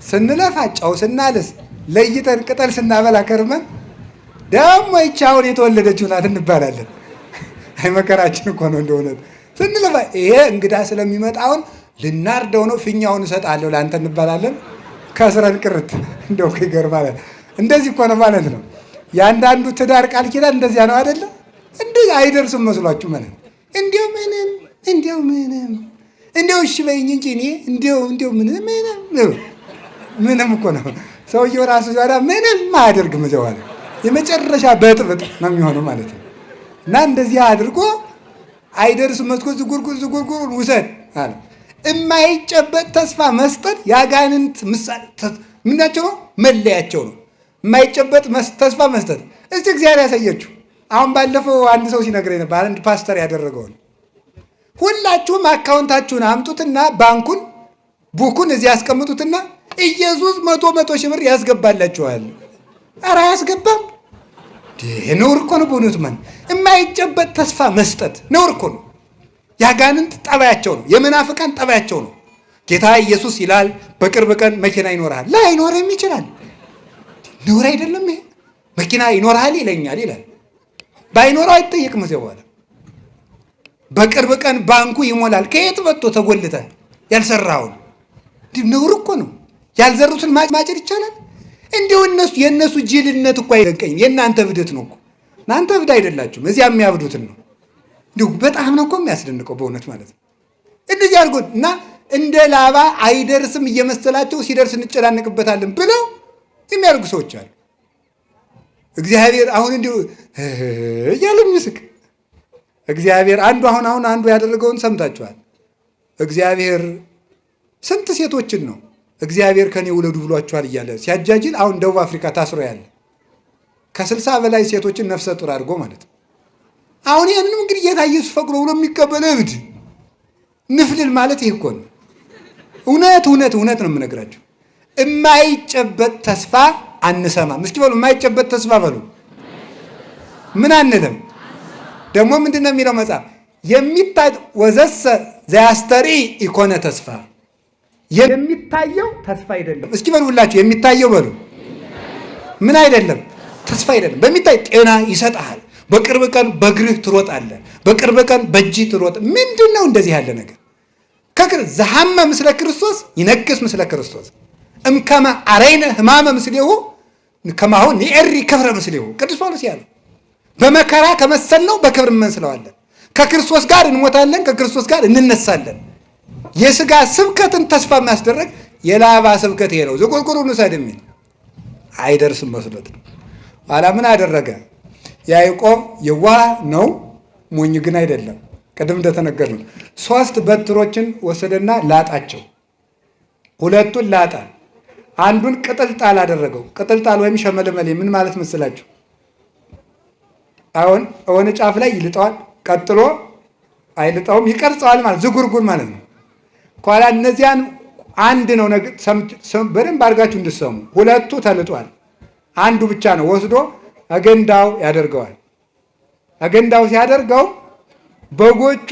ስንለፋ ጨው ስናልስ ለይተን ቅጠል ስናበላ ከርመን ደግሞ ይቺ አሁን የተወለደችው ናት እንባላለን። አይ መከራችን እኮ ነው እንደሆነ ስንለፋ ይሄ እንግዳ ስለሚመጣ አሁን ልናርደው ነው ፊኛውን እሰጣለሁ ለአንተ እንባላለን። ከስረን ቅርት እንደው ይገርማል። እንደዚህ እኮ ነው ማለት ነው። የአንዳንዱ ትዳር ቃል ኪዳን እንደዚያ ነው አይደለ? እንደዚህ አይደርስም መስሏችሁ ማለት እንዲያው እሺ በይኝ እንጂ እኔ እንዲያው ምንም እኮ ነው። ሰውየው ራሱ ዛሬ ምንም አያደርግም። እዚያው አለ የመጨረሻ በጥብጥ ነው የሚሆነው ማለት ነው። እና እንደዚህ አድርጎ አይደርስም መስኮት ዝጉርጉር ውሰድ አለ። የማይጨበጥ ተስፋ መስጠት የአጋንንት ምሳሌ ምናቸው ነው? መለያቸው ነው። የማይጨበጥ ተስፋ መስጠት እስቲ እግዚአብሔር ያሳየችው። አሁን ባለፈው አንድ ሰው ሲነግረኝ ነበር፣ አንድ ፓስተር ያደረገውን። ሁላችሁም አካውንታችሁን አምጡትና ቡኩን እዚህ ያስቀምጡትና ኢየሱስ 100 ሺህ ብር ያስገባላችኋል። ኧረ አያስገባም። ነውር እኮ ነው በእውነቱ። የማይጨበጥ ተስፋ መስጠት ነውር እኮ ነው። የአጋንንት ጠባያቸው ነው። የመናፍቃን ጠባያቸው ነው። ጌታ ኢየሱስ ይላል በቅርብ ቀን መኪና ይኖርሃል። ላይኖርም ይችላል። ነውር አይደለም ይሄ? መኪና ይኖርሃል ይለኛል ይላል። ባይኖረው አይጠየቅም። እዚያ በኋላ በቅርብ ቀን ባንኩ ይሞላል። ከየት መጥቶ ተጎልተ ያልሰራውን ነውር እኮ ነው። ያልዘሩትን ማጨድ ይቻላል? እንዲሁ የእነሱ ጅልነት እኮ አይደንቀኝም። የእናንተ እብደት ነው እኮ። እናንተ እብድ አይደላችሁም። እዚያ የሚያብዱትን ነው። እንዲሁ በጣም ነው እኮ የሚያስደንቀው በእውነት ማለት ነው። እንደዚህ አድርጎ እና እንደ ላባ አይደርስም እየመሰላቸው ሲደርስ እንጨናነቅበታለን ብለው የሚያደርጉ ሰዎች አሉ። እግዚአብሔር አሁን እንዲሁ እያሉ የሚስቅ እግዚአብሔር አሁን አንዱ ያደረገውን ሰምታችኋል። እግዚአብሔር ስንት ሴቶችን ነው እግዚአብሔር ከኔ ውለዱ ብሏችኋል እያለ ሲያጃጅል፣ አሁን ደቡብ አፍሪካ ታስሮ ያለ ከ60 በላይ ሴቶችን ነፍሰ ጡር አድርጎ ማለት ነው። አሁን ይህንንም እንግዲህ ጌታ ኢየሱስ ፈቅዶ ብሎ የሚቀበል እብድ ንፍልል ማለት ይህ እኮ ነው። እውነት ነው የምነግራቸው። የማይጨበጥ ተስፋ አንሰማም። እስኪ በሉ የማይጨበጥ ተስፋ በሉ። ምን አንልም። ደግሞ ምንድን ነው የሚለው መጽሐፍ? የሚታይ ወዘሰ ዘያስተሪ ኢኮነ ተስፋ፣ የሚታየው ተስፋ አይደለም። እስኪ በሉ ሁላችሁ የሚታየው በሉ። ምን አይደለም? ተስፋ አይደለም። በሚታይ ጤና ይሰጥሃል። በቅርብ ቀን በእግርህ ትሮጣለህ። በቅርብ ቀን በእጅህ ትሮጥ። ምንድን ነው እንደዚህ ያለ ነገር? ዘሐመ ምስለ ክርስቶስ ይነግስ ምስለ ክርስቶስ እምከመ አረይነ ሕማመ ምስሌሁ ከማሁ ንኤሪ ክብረ ምስሌሁ። ቅዱስ ጳውሎስ ያለው በመከራ ከመሰልነው በክብር እንመስለዋለን። ከክርስቶስ ጋር እንሞታለን፣ ከክርስቶስ ጋር እንነሳለን። የሥጋ ስብከትን ተስፋ የሚያስደረግ የላባ ስብከት ይሄ ነው። ዝቁርቁሩን ውሰድ የሚል አይደርስም መስሎት ነው። ኋላ ምን አደረገ? ያዕቆብ የዋህ ነው፣ ሞኝ ግን አይደለም። ቅድም እንደተነገርነው 3 በትሮችን ወሰደና ላጣቸው። 2ቱን ላጣ፣ አንዱን ቅጥልጣል አደረገው። ቅጥልጣል ወይም ሸመለመሌ ምን ማለት መስላችሁ? አሁን የሆነ ጫፍ ላይ ይልጠዋል፣ ቀጥሎ አይልጠውም፣ ይቀርጸዋል ማለት ዝጉርጉር ማለት ነው። ኋላ እነዚያን አንድ ነው በደንብ አድርጋችሁ እንድትሰሙ። 2ቱ ተልጧል፣ አንዱ ብቻ ነው ወስዶ አገንዳው ያደርገዋል። አገንዳው ሲያደርገው በጎቹ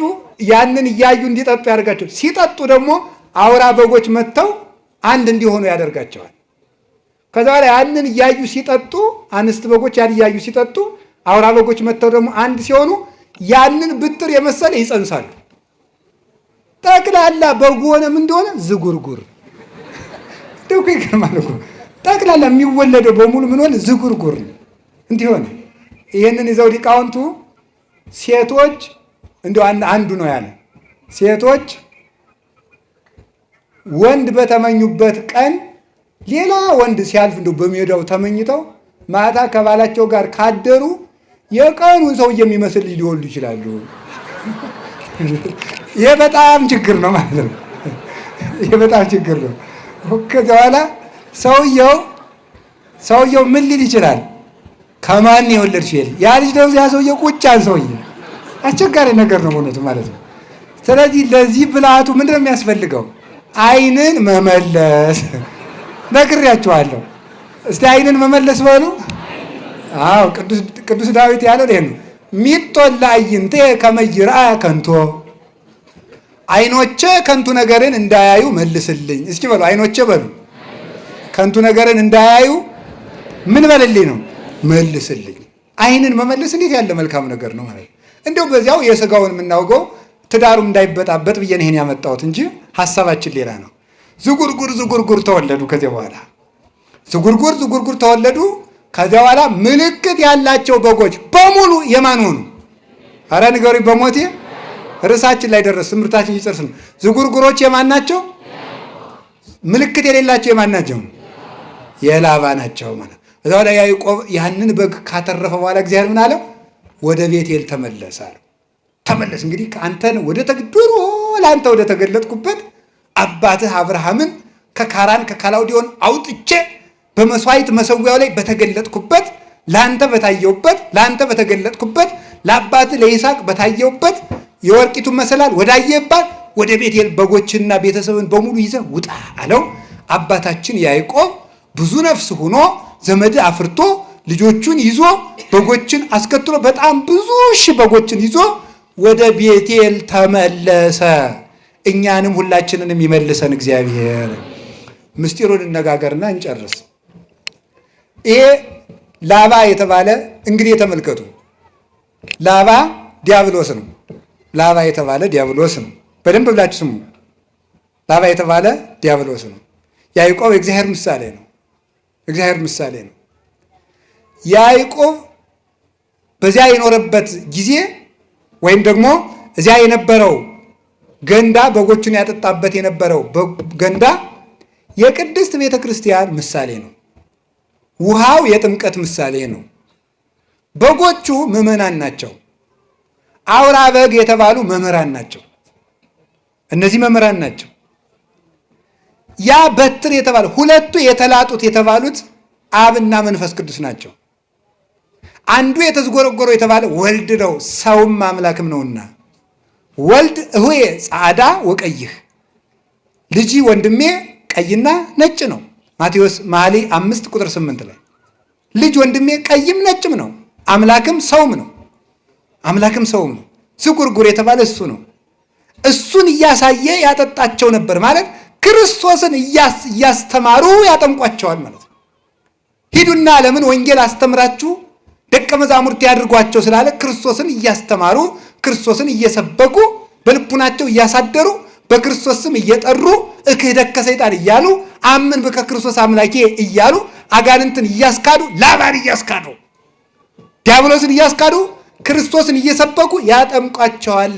ያንን እያዩ እንዲጠጡ ያደርጋቸው። ሲጠጡ ደግሞ አውራ በጎች መጥተው አንድ እንዲሆኑ ያደርጋቸዋል። ከዛ በኋላ ያንን እያዩ ሲጠጡ፣ አንስት በጎች ያን እያዩ ሲጠጡ፣ አውራ በጎች መጥተው ደግሞ አንድ ሲሆኑ ያንን ብጥር የመሰለ ይጸንሳሉ። ጠቅላላ በጉ ሆነ ምን እንደሆነ ዝጉርጉር። ደውኩ ይገርማል እኮ ጠቅላላ የሚወለደው በሙሉ ምን ሆነ? ዝጉርጉር እንዲሆነ። ይህንን ይዘው ሊቃውንቱ ሴቶች እንደው አንዱ ነው ያለ፣ ሴቶች ወንድ በተመኙበት ቀን ሌላ ወንድ ሲያልፍ እንደው በሜዳው ተመኝተው ማታ ከባላቸው ጋር ካደሩ የቀኑን ሰው የሚመስል ልጅ ሊወልዱ ይችላሉ። ይሄ በጣም ችግር ነው ማለት ነው። ይሄ በጣም ችግር ነው። ከዛ በኋላ ሰውየው ምን ሊል ይችላል? ከማን የወለድሽ ይል ያ ልጅ ደግሞ ያ ሰውየው ቁጫን ሰውዬ አስቸጋሪ ነገር ነው በእውነቱ ማለት ነው። ስለዚህ ለዚህ ብልሃቱ ምንድን ነው የሚያስፈልገው? ዓይንን መመለስ ነግሬያችኋለሁ። እስቲ ዓይንን መመለስ በሉ። አዎ ቅዱስ ዳዊት ያለው ይሄ ነው። ሚጦላ አይንቴ ከመይራ ከንቶ፣ ዓይኖቼ ከንቱ ነገርን እንዳያዩ መልስልኝ። እስኪ በሉ ዓይኖቼ በሉ ከንቱ ነገርን እንዳያዩ ምን በልልኝ ነው? መልስልኝ። ዓይንን መመለስ እንዴት ያለ መልካም ነገር ነው ማለት ነው። እንደው በዚያው የሥጋውን የምናውቀው ትዳሩም እንዳይበጣበጥ ብዬ ነው ይሄን ያመጣሁት እንጂ ሐሳባችን ሌላ ነው። ዝጉርጉር ተወለዱ። ከዚያ በኋላ ዝጉርጉር ተወለዱ። ከዚያ በኋላ ምልክት ያላቸው በጎች በሙሉ የማን ሆኑ? አረ ንገሩኝ በሞቴ ርዕሳችን ላይ ደረስ። ትምህርታችን ይጨርስ ነው። ዝጉርጉሮች የማን ናቸው? ምልክት የሌላቸው የማን ናቸው? የላባ ናቸው ማለት። ከዛ በኋላ ያዕቆብ ያንን በግ ካተረፈ በኋላ እግዚአብሔር ምን አለው? ወደ ቤቴል ተመለስ አለው። ተመለስ እንግዲህ ከአንተን ወደ ተግድሮ ለአንተ ወደ ተገለጥኩበት አባትህ አብርሃምን ከካራን ከካላውዲዮን አውጥቼ በመስዋዕት መሰዊያው ላይ በተገለጥኩበት ለአንተ በታየውበት ለአንተ በተገለጥኩበት ለአባትህ ለይስሐቅ በታየውበት የወርቂቱን መሰላል ወዳየባት ወደ ቤቴል በጎችና ቤተሰብን በሙሉ ይዘህ ውጣ አለው። አባታችን ያዕቆብ ብዙ ነፍስ ሆኖ ዘመድ አፍርቶ ልጆቹን ይዞ በጎችን አስከትሎ በጣም ብዙ ሺህ በጎችን ይዞ ወደ ቤቴል ተመለሰ። እኛንም ሁላችንንም ይመልሰን እግዚአብሔር። ምስጢሩን እነጋገርና እንጨርስ። ይሄ ላባ የተባለ እንግዲህ ተመልከቱ፣ ላባ ዲያብሎስ ነው። ላባ የተባለ ዲያብሎስ ነው። በደንብ ብላችሁ ስሙ። ላባ የተባለ ዲያብሎስ ነው። ያዕቆብ የእግዚአብሔር ምሳሌ ነው። እግዚአብሔር ምሳሌ ነው። ያዕቆብ በዚያ የኖረበት ጊዜ ወይም ደግሞ እዚያ የነበረው ገንዳ በጎቹን ያጠጣበት የነበረው ገንዳ የቅድስት ቤተ ክርስቲያን ምሳሌ ነው። ውሃው የጥምቀት ምሳሌ ነው። በጎቹ ምዕመናን ናቸው። አውራ በግ የተባሉ መምህራን ናቸው። እነዚህ መምህራን ናቸው። ያ በትር የተባለ ሁለቱ የተላጡት የተባሉት አብና መንፈስ ቅዱስ ናቸው። አንዱ የተዝጎረጎረው የተባለ ወልድ ነው፣ ሰውም አምላክም ነውና ወልድ እሁዬ ጻዕዳ ወቀይህ፣ ልጅ ወንድሜ ቀይና ነጭ ነው። ማቴዎስ መኃልየ 5:8 ላይ ልጅ ወንድሜ ቀይም ነጭም ነው፣ አምላክም ሰውም ነው። አምላክም ሰውም ነው። ዝጉርጉር የተባለ እሱ ነው። እሱን እያሳየ ያጠጣቸው ነበር ማለት ክርስቶስን እያስተማሩ ያጠምቋቸዋል ማለት ነው። ሂዱና ዓለምን ወንጌል አስተምራችሁ ደቀ መዛሙርት ያድርጓቸው ስላለ ክርስቶስን እያስተማሩ ክርስቶስን እየሰበኩ በልቡናቸው እያሳደሩ በክርስቶስ ስም እየጠሩ እክህደከ ሰይጣን እያሉ አምን በከ ክርስቶስ አምላኬ እያሉ አጋንንትን እያስካዱ ላባን እያስካዱ ዲያብሎስን እያስካዱ ክርስቶስን እየሰበኩ ያጠምቋቸዋል።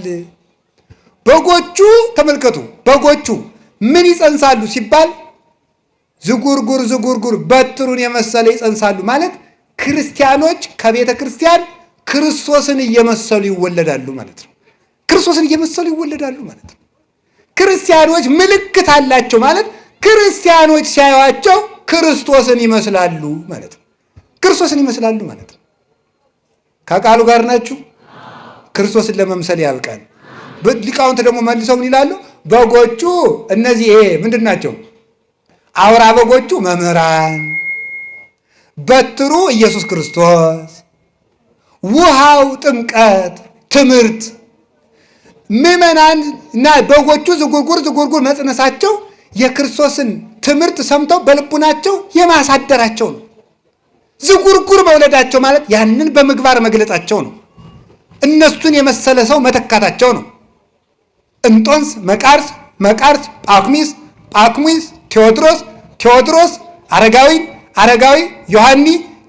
በጎቹ ተመልከቱ፣ በጎቹ ምን ይጸንሳሉ ሲባል ዝጉርጉር ዝጉርጉር በትሩን የመሰለ ይጸንሳሉ ማለት ክርስቲያኖች ከቤተ ክርስቲያን ክርስቶስን እየመሰሉ ይወለዳሉ ማለት ነው። ክርስቶስን እየመሰሉ ይወለዳሉ ማለት ነው። ክርስቲያኖች ምልክት አላቸው ማለት ክርስቲያኖች ሲያዩአቸው ክርስቶስን ይመስላሉ ማለት ነው። ክርስቶስን ይመስላሉ ማለት ነው። ከቃሉ ጋር ናችሁ? ክርስቶስን ለመምሰል ያብቃል። ሊቃውንት ደግሞ መልሰው ምን ይላሉ? በጎቹ እነዚህ ምንድን ናቸው? አውራ በጎቹ መምህራን፣ በትሩ ኢየሱስ ክርስቶስ፣ ውሃው ጥምቀት ትምህርት፣ ምዕመናን እና በጎቹ ዝጉርጉር ዝጉርጉር መጽነሳቸው የክርስቶስን ትምህርት ሰምተው በልቡናቸው የማሳደራቸው ነው። ዝጉርጉር መውለዳቸው ማለት ያንን በምግባር መግለጻቸው ነው። እነሱን የመሰለ ሰው መተካታቸው ነው። እንጦንስ፣ መቃርስ፣ መቃርስ፣ ጳኩሚስ፣ ጳኩሚስ፣ ቴዎድሮስ፣ አረጋዊ፣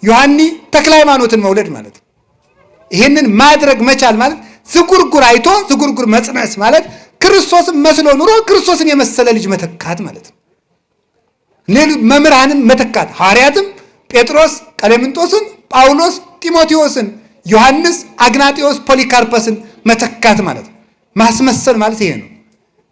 ዮሐኒ፣ ተክለ ሃይማኖትን መውለድ ማለት ነው። ይህንን ማድረግ መቻል ማለት ዝጉርጉር አይቶ ዝጉርጉር መጽነስ ማለት ክርስቶስን መስሎ ኑሮ ክርስቶስን የመሰለ ልጅ መተካት ማለት ነው። መምህራንን መተካት ሐዋርያትም ጴጥሮስ ቀሌምንጦስን፣ ጳውሎስ ጢሞቴዎስን፣ ዮሐንስ አግናጢዎስ ፖሊካርፐስን መተካት ማለት ነው። ማስመሰል ማለት ይሄ ነው።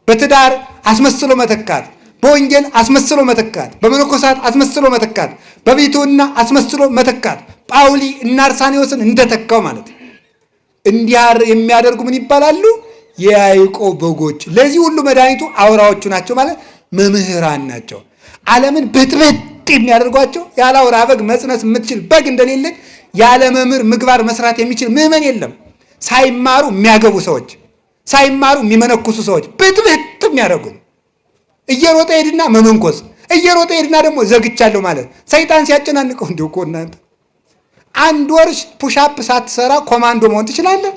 በትዳር አስመስሎ መተካት፣ በወንጌል አስመስሎ መተካት፣ በመነኮሳት አስመስሎ መተካት፣ በቤቱና አስመስሎ መተካት ጳውሊ እና አርሳኔዎስን እንደተካው ማለት ነው። እንዲያር የሚያደርጉ ምን ይባላሉ? የያዕቆብ በጎች። ለዚህ ሁሉ መድኃኒቱ አውራዎቹ ናቸው ማለት መምህራን ናቸው። ዓለምን ብጥብጥ የሚያደርጓቸው ያለ አውራ በግ መጽነስ የምትችል በግ እንደሌለች ያለ መምህር ምግባር መስራት የሚችል ምዕመን የለም። ሳይማሩ የሚያገቡ ሰዎች፣ ሳይማሩ የሚመነኩሱ ሰዎች ብጥብጥ የሚያደርጉ እየሮጠ ሄድና መመንኮስ፣ እየሮጠ ሄድና ደግሞ ዘግቻለሁ ማለት ሰይጣን ሲያጨናንቀው እንዲሁ እኮ እናንተ አንድ ወር ፑሻፕ ሳትሰራ ኮማንዶ መሆን ትችላለህ?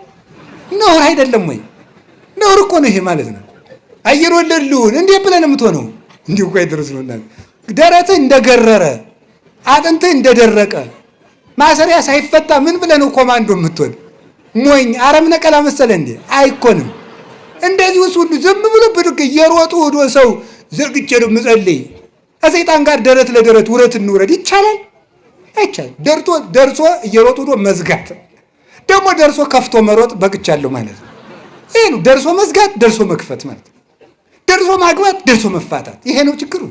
ነውር አይደለም ወይ? ነውር እኮ ነው ይሄ ማለት ነው። አየር ወለድልውን እንዴ ብለን የምትሆነው እንዲሁ እኮ አይደረስ ነው። ደረትህ እንደገረረ አጥንትህ እንደደረቀ ማሰሪያ ሳይፈታ ምን ብለህ ነው ኮማንዶ የምትሆን? ሞኝ አረም ነቀላ መሰለ እንዴ? አይኮንም። እንደዚህ ውስጥ ሁሉ ዝም ብሎ ብድግ እየሮጡ ሄዶ ሰው ዘግቼ ነው የምጸልይ ከሰይጣን ጋር ደረት ለደረት ውረት እንውረድ ይቻላል? አይቻልም። ደርሶ እየሮጡ ሄዶ መዝጋት ደግሞ ደርሶ ከፍቶ መሮጥ በቅቻለሁ ማለት ነው። ይሄ ነው ደርሶ መዝጋት፣ ደርሶ መክፈት ማለት ነው። ደርሶ ማግባት፣ ደርሶ መፋታት። ይሄ ነው ችግሩ።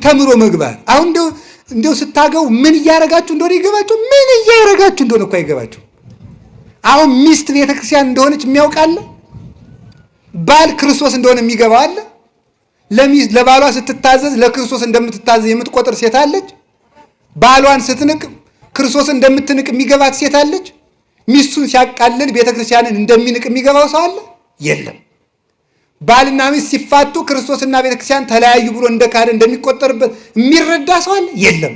ተምሮ መግባት። አሁን እንደው ስታገቡ ምን እያረጋችሁ እንደሆነ ይገባችሁ? ምን እያረጋችሁ እንደሆነ እኮ አይገባችሁ። አሁን ሚስት ቤተክርስቲያን እንደሆነች የሚያውቃለ? ባል ክርስቶስ እንደሆነ የሚገባው አለ? ለባሏ ስትታዘዝ ለክርስቶስ እንደምትታዘዝ የምትቆጥር ሴት አለች? ባሏን ስትንቅ ክርስቶስ እንደምትንቅ የሚገባት ሴት አለች? ሚስቱን ሲያቃልል ቤተክርስቲያንን እንደሚንቅ የሚገባው ሰው አለ? የለም። ባልና ሚስት ሲፋቱ ክርስቶስና ቤተክርስቲያን ተለያዩ ብሎ እንደ ካደ እንደሚቆጠርበት የሚረዳ ሰው አለ? የለም።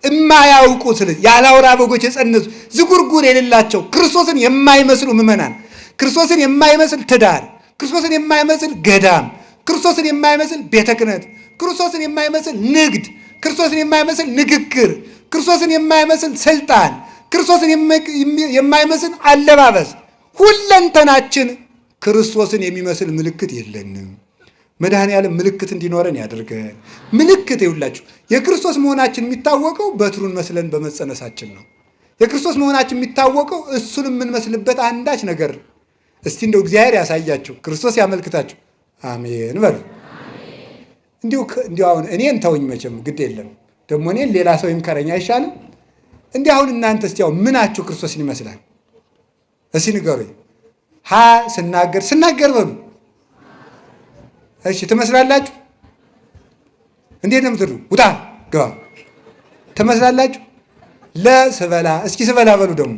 የማያውቁ ስለዚህ ያለ አውራ በጎች የጸነሱ ዝጉርጉር የሌላቸው ክርስቶስን የማይመስሉ ምዕመናን ክርስቶስን የማይመስል ትዳር፣ ክርስቶስን የማይመስል ገዳም፣ ክርስቶስን የማይመስል ቤተ ክህነት፣ ክርስቶስን የማይመስል ንግድ፣ ክርስቶስን የማይመስል ንግግር፣ ክርስቶስን የማይመስል ስልጣን፣ ክርስቶስን የማይመስል አለባበስ፣ ሁለንተናችን ክርስቶስን የሚመስል ምልክት የለንም። መድኃኔዓለም ምልክት እንዲኖረን ያደርገን። ምልክት ይውላችሁ የክርስቶስ መሆናችን የሚታወቀው በትሩን መስለን በመጸነሳችን ነው። የክርስቶስ መሆናችን የሚታወቀው እሱን የምንመስልበት አንዳች ነገር። እስቲ እንደው እግዚአብሔር ያሳያችሁ፣ ክርስቶስ ያመልክታችሁ። አሜን በሉ። እንዲሁ አሁን እኔን ተውኝ፣ መቼም ግድ የለም ደግሞ እኔን ሌላ ሰው ይምከረኝ አይሻልም? እንዲህ አሁን እናንተ እስቲ አሁን ምናችሁ ክርስቶስን ይመስላል? እስቲ ንገሩኝ። ስናገር በሉ። እሺ ትመስላላችሁ? እንዴት ነው የምትሉ? ውጣ ግባ ትመስላላችሁ? ለስበላ እስኪ ስበላ በሉ ደግሞ